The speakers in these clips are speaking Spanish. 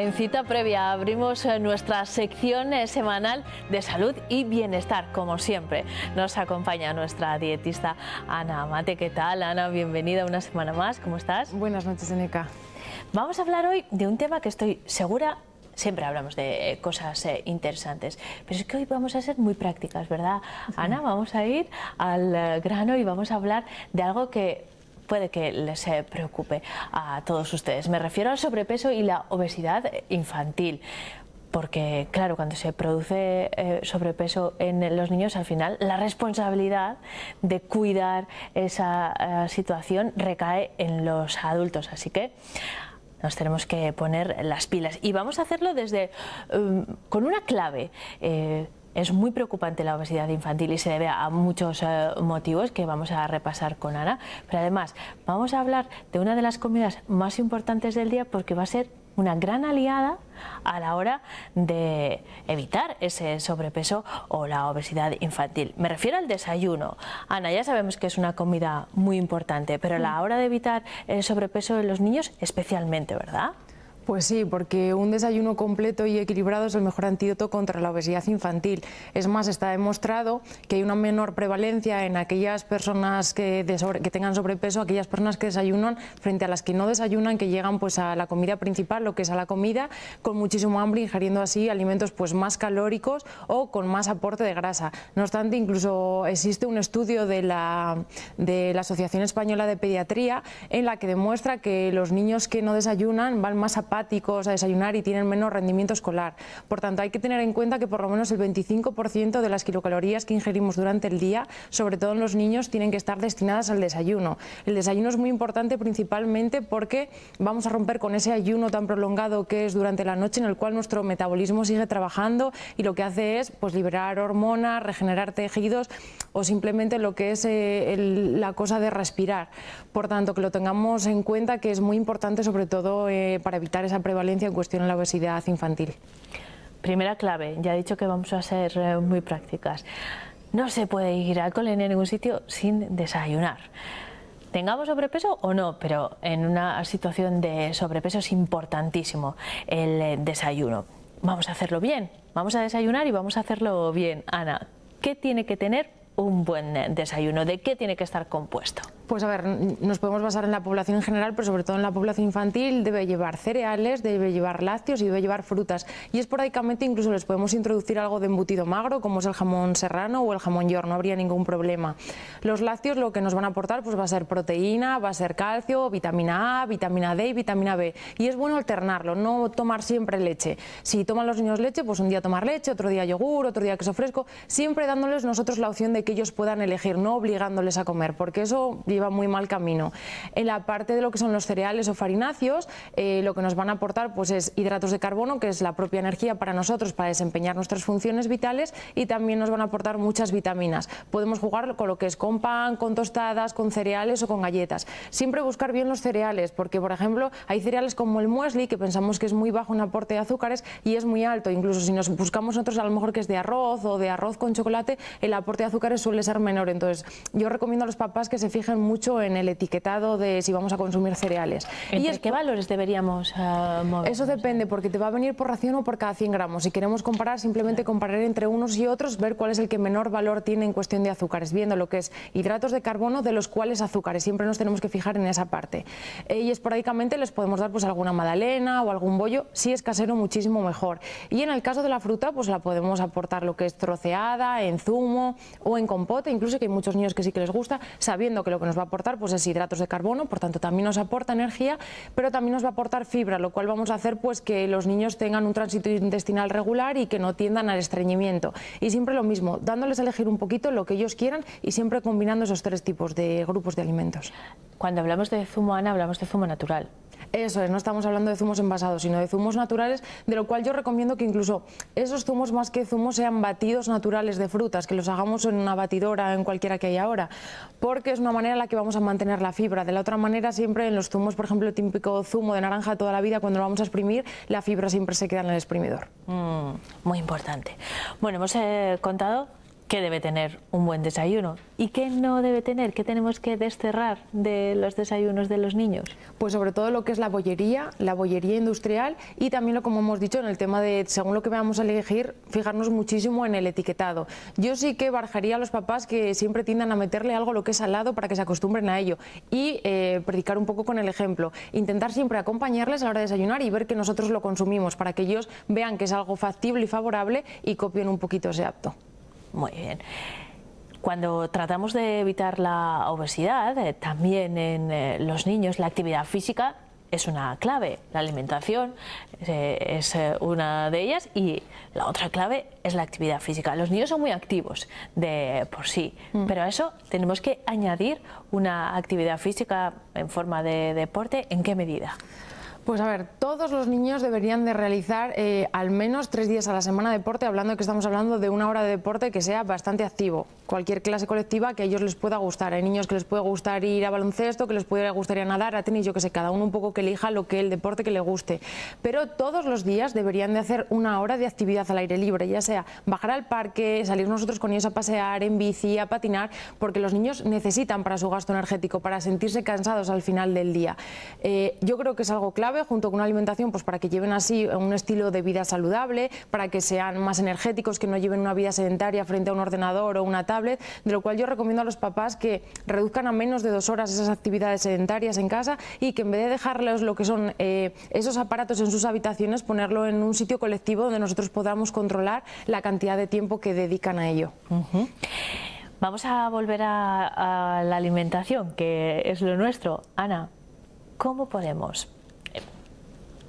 en cita previa abrimos nuestra sección semanal de salud y bienestar. Como siempre, nos acompaña nuestra dietista Ana Amate. ¿Qué tal, Ana? Bienvenida una semana más. ¿Cómo estás? Buenas noches, Eneca. Vamos a hablar hoy de un tema que estoy segura, siempre hablamos de cosas interesantes, pero es que hoy vamos a ser muy prácticas, ¿verdad, Ana? Vamos a ir al grano y vamos a hablar de algo que puede que les preocupe a todos ustedes. Me refiero al sobrepeso y la obesidad infantil. Porque, claro, cuando se produce sobrepeso en los niños, al final la responsabilidad de cuidar esa situación recae en los adultos. Así que nos tenemos que poner las pilas. Y vamos a hacerlo con una clave. Es muy preocupante la obesidad infantil y se debe a muchos motivos que vamos a repasar con Ana. Pero además vamos a hablar de una de las comidas más importantes del día, porque va a ser una gran aliada a la hora de evitar ese sobrepeso o la obesidad infantil. Me refiero al desayuno. Ana, ya sabemos que es una comida muy importante, pero a la hora de evitar el sobrepeso en los niños especialmente, ¿verdad? Pues sí, porque un desayuno completo y equilibrado es el mejor antídoto contra la obesidad infantil. Es más, está demostrado que hay una menor prevalencia en aquellas personas que tengan sobrepeso, aquellas personas que desayunan frente a las que no desayunan, que llegan pues a la comida principal, lo que es a la comida, con muchísimo hambre, ingiriendo así alimentos pues más calóricos o con más aporte de grasa. No obstante, incluso existe un estudio de la Asociación Española de Pediatría en la que demuestra que los niños que no desayunan van más a desayunar y tienen menos rendimiento escolar. Por tanto, hay que tener en cuenta que por lo menos el 25% de las kilocalorías que ingerimos durante el día, sobre todo en los niños, tienen que estar destinadas al desayuno. El desayuno es muy importante principalmente porque vamos a romper con ese ayuno tan prolongado que es durante la noche, en el cual nuestro metabolismo sigue trabajando y lo que hace es pues liberar hormonas, regenerar tejidos o simplemente lo que es la cosa de respirar. Por tanto, que lo tengamos en cuenta, que es muy importante, sobre todo para evitar esa prevalencia en cuestión de la obesidad infantil. Primera clave, ya he dicho que vamos a ser muy prácticas. No se puede ir al cole ni a ningún sitio sin desayunar. Tengamos sobrepeso o no, pero en una situación de sobrepeso es importantísimo el desayuno. Vamos a hacerlo bien, vamos a desayunar y vamos a hacerlo bien. Ana, ¿qué tiene que tener un buen desayuno? ¿De qué tiene que estar compuesto? Pues a ver, nos podemos basar en la población en general, pero sobre todo en la población infantil. Debe llevar cereales, debe llevar lácteos y debe llevar frutas. Y esporádicamente incluso les podemos introducir algo de embutido magro, como es el jamón serrano o el jamón york, no habría ningún problema. Los lácteos lo que nos van a aportar pues va a ser proteína, va a ser calcio, vitamina A, vitamina D y vitamina B. Y es bueno alternarlo, no tomar siempre leche. Si toman los niños leche, pues un día tomar leche, otro día yogur, otro día queso fresco, siempre dándoles nosotros la opción de que ellos puedan elegir, no obligándoles a comer, porque eso lleva muy mal camino. En la parte de lo que son los cereales o farináceos, lo que nos van a aportar pues es hidratos de carbono, que es la propia energía para nosotros para desempeñar nuestras funciones vitales, y también nos van a aportar muchas vitaminas. Podemos jugar con lo que es con pan, con tostadas, con cereales o con galletas. Siempre buscar bien los cereales, porque por ejemplo hay cereales como el muesli, que pensamos que es muy bajo en aporte de azúcares y es muy alto. Incluso si nos buscamos nosotros a lo mejor que es de arroz o de arroz con chocolate, el aporte de azúcares suele ser menor. Entonces yo recomiendo a los papás que se fijen mucho en el etiquetado de si vamos a consumir cereales. ¿Y qué valores deberíamos mover? Eso depende, porque te va a venir por ración o por cada 100 gramos. Si queremos comparar, simplemente comparar entre unos y otros, ver cuál es el que menor valor tiene en cuestión de azúcares, viendo lo que es hidratos de carbono de los cuales azúcares. Siempre nos tenemos que fijar en esa parte. Y esporádicamente les podemos dar pues alguna magdalena o algún bollo, si es casero muchísimo mejor. Y en el caso de la fruta, pues la podemos aportar lo que es troceada, en zumo o en compote, incluso que hay muchos niños que sí que les gusta, sabiendo que lo que nos va a aportar pues es hidratos de carbono, por tanto también nos aporta energía, pero también nos va a aportar fibra, lo cual vamos a hacer pues que los niños tengan un tránsito intestinal regular y que no tiendan al estreñimiento. Y siempre lo mismo, dándoles a elegir un poquito lo que ellos quieran y siempre combinando esos tres tipos de grupos de alimentos. Cuando hablamos de zumo, Ana, hablamos de zumo natural. Eso es, no estamos hablando de zumos envasados, sino de zumos naturales, de lo cual yo recomiendo que incluso esos zumos, más que zumos, sean batidos naturales de frutas, que los hagamos en una batidora, en cualquiera que hay ahora, porque es una manera en la que vamos a mantener la fibra. De la otra manera, siempre en los zumos, por ejemplo, el típico zumo de naranja toda la vida, cuando lo vamos a exprimir, la fibra siempre se queda en el exprimidor. Muy importante. Bueno, hemos contado ¿qué debe tener un buen desayuno? ¿Y qué no debe tener? ¿Qué tenemos que desterrar de los desayunos de los niños? Pues sobre todo lo que es la bollería industrial y también, como hemos dicho, en el tema de, según lo que vamos a elegir, fijarnos muchísimo en el etiquetado. Yo sí que barajaría a los papás que siempre tiendan a meterle algo lo que es salado para que se acostumbren a ello y predicar un poco con el ejemplo. Intentar siempre acompañarles a la hora de desayunar y ver que nosotros lo consumimos para que ellos vean que es algo factible y favorable y copien un poquito ese acto. Muy bien. Cuando tratamos de evitar la obesidad, también en los niños la actividad física es una clave. La alimentación es una de ellas y la otra clave es la actividad física. Los niños son muy activos de por sí, pero a eso tenemos que añadir una actividad física en forma de deporte. ¿En qué medida? Pues a ver, todos los niños deberían de realizar al menos 3 días a la semana deporte, hablando de que estamos hablando de una hora de deporte que sea bastante activo. Cualquier clase colectiva que a ellos les pueda gustar. Hay niños que les puede gustar ir a baloncesto, que les puede gustar ir a nadar, a tenis, yo que sé, cada uno un poco que elija el deporte que le guste. Pero todos los días deberían de hacer una hora de actividad al aire libre, ya sea bajar al parque, salir nosotros con ellos a pasear, en bici, a patinar, porque los niños necesitan para su gasto energético, para sentirse cansados al final del día. Yo creo que es algo clave, junto con una alimentación, pues para que lleven así un estilo de vida saludable, para que sean más energéticos, que no lleven una vida sedentaria frente a un ordenador o una tablet, de lo cual yo recomiendo a los papás que reduzcan a menos de 2 horas esas actividades sedentarias en casa y que en vez de dejarles lo que son esos aparatos en sus habitaciones, ponerlo en un sitio colectivo donde nosotros podamos controlar la cantidad de tiempo que dedican a ello. Vamos a volver a la alimentación, que es lo nuestro. Ana, ¿cómo podemos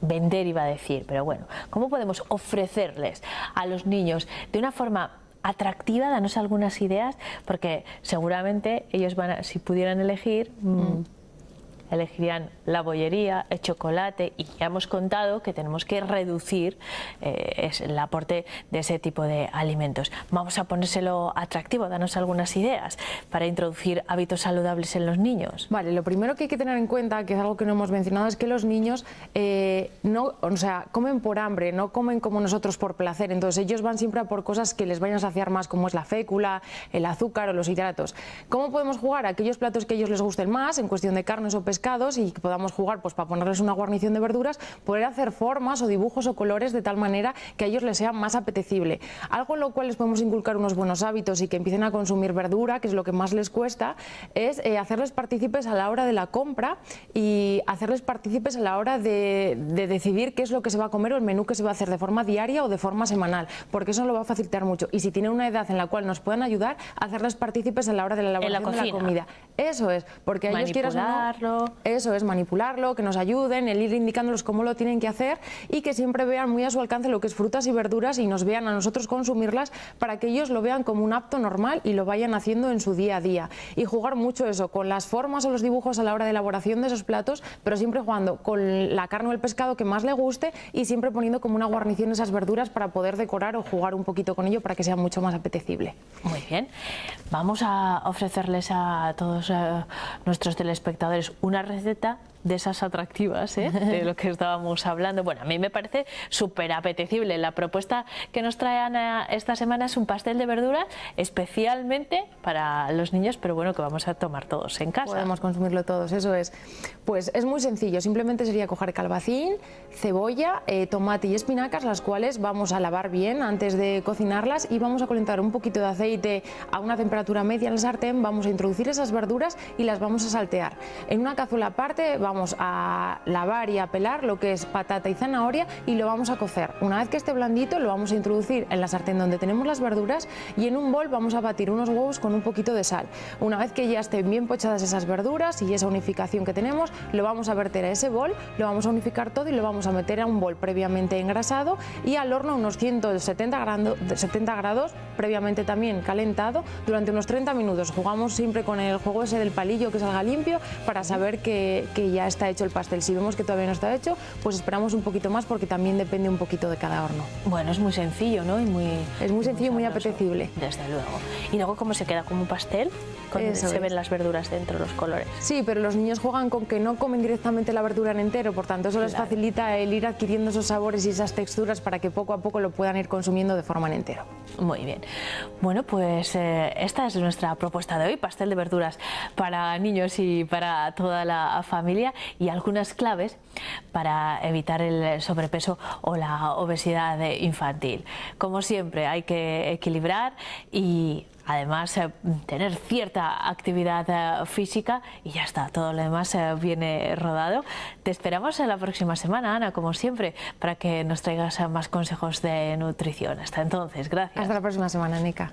vender, iba a decir, pero bueno, cómo podemos ofrecerles a los niños de una forma atractiva? Danos algunas ideas, porque seguramente ellos si pudieran elegir, elegirían la bollería, el chocolate, y ya hemos contado que tenemos que reducir el aporte de ese tipo de alimentos. Vamos a ponérselo atractivo. Danos algunas ideas para introducir hábitos saludables en los niños. Vale, lo primero que hay que tener en cuenta, que es algo que no hemos mencionado, es que los niños comen por hambre, no comen como nosotros por placer. Entonces ellos van siempre a por cosas que les vayan a saciar más, como es la fécula, el azúcar o los hidratos. ¿Cómo podemos jugar a aquellos platos que a ellos les gusten más, en cuestión de carnes o pescados, y que podamos jugar pues para ponerles una guarnición de verduras, poder hacer formas o dibujos o colores de tal manera que a ellos les sea más apetecible? Algo en lo cual les podemos inculcar unos buenos hábitos y que empiecen a consumir verdura, que es lo que más les cuesta, es hacerles partícipes a la hora de la compra y hacerles partícipes a la hora de decidir qué es lo que se va a comer o el menú que se va a hacer de forma diaria o de forma semanal, porque eso lo va a facilitar mucho. Y si tienen una edad en la cual nos puedan ayudar, hacerles partícipes a la hora de la elaboración de la comida. Eso es, porque a ellos quieras o no, eso es manipularlo, que nos ayuden, el ir indicándolos cómo lo tienen que hacer y que siempre vean muy a su alcance lo que es frutas y verduras y nos vean a nosotros consumirlas, para que ellos lo vean como un acto normal y lo vayan haciendo en su día a día. Y jugar mucho eso, con las formas o los dibujos a la hora de elaboración de esos platos, pero siempre jugando con la carne o el pescado que más le guste y siempre poniendo como una guarnición esas verduras para poder decorar o jugar un poquito con ello para que sea mucho más apetecible. Muy bien, vamos a ofrecerles a todos nuestros telespectadores una receta de esas atractivas, de lo que estábamos hablando. Bueno, a mí me parece súper apetecible. La propuesta que nos trae Ana esta semana es un pastel de verduras especialmente para los niños, pero bueno, que vamos a tomar todos en casa. Podemos consumirlo todos, eso es. Pues es muy sencillo, simplemente sería coger calabacín, cebolla, tomate y espinacas, las cuales vamos a lavar bien antes de cocinarlas y vamos a calentar un poquito de aceite a una temperatura media en el sartén, vamos a introducir esas verduras y las vamos a saltear. En una cazuela aparte vamos a lavar y a pelar lo que es patata y zanahoria y lo vamos a cocer. Una vez que esté blandito lo vamos a introducir en la sartén donde tenemos las verduras y en un bol vamos a batir unos huevos con un poquito de sal. Una vez que ya estén bien pochadas esas verduras y esa unificación que tenemos, lo vamos a verter a ese bol, lo vamos a unificar todo y lo vamos a meter a un bol previamente engrasado y al horno a unos 170 grados, previamente también calentado, durante unos 30 minutos. Jugamos siempre con el juego ese del palillo que salga limpio para saber que ya está hecho el pastel. Si vemos que todavía no está hecho, pues esperamos un poquito más porque también depende un poquito de cada horno. Bueno, es muy sencillo, ¿no? Es muy sencillo y muy apetecible. Desde luego. ¿Y luego cómo se queda? ¿Como un pastel? Se ven las verduras dentro, los colores. Sí, pero los niños juegan con que no comen directamente la verdura en entero, por tanto eso les facilita el ir adquiriendo esos sabores y esas texturas para que poco a poco lo puedan ir consumiendo de forma en entero. Muy bien. Bueno, pues esta es nuestra propuesta de hoy, pastel de verduras para niños y para toda la familia, y algunas claves para evitar el sobrepeso o la obesidad infantil. Como siempre, hay que equilibrar y además tener cierta actividad física y ya está, todo lo demás viene rodado. Te esperamos en la próxima semana, Ana, como siempre, para que nos traigas más consejos de nutrición. Hasta entonces, gracias. Hasta la próxima semana, Nica.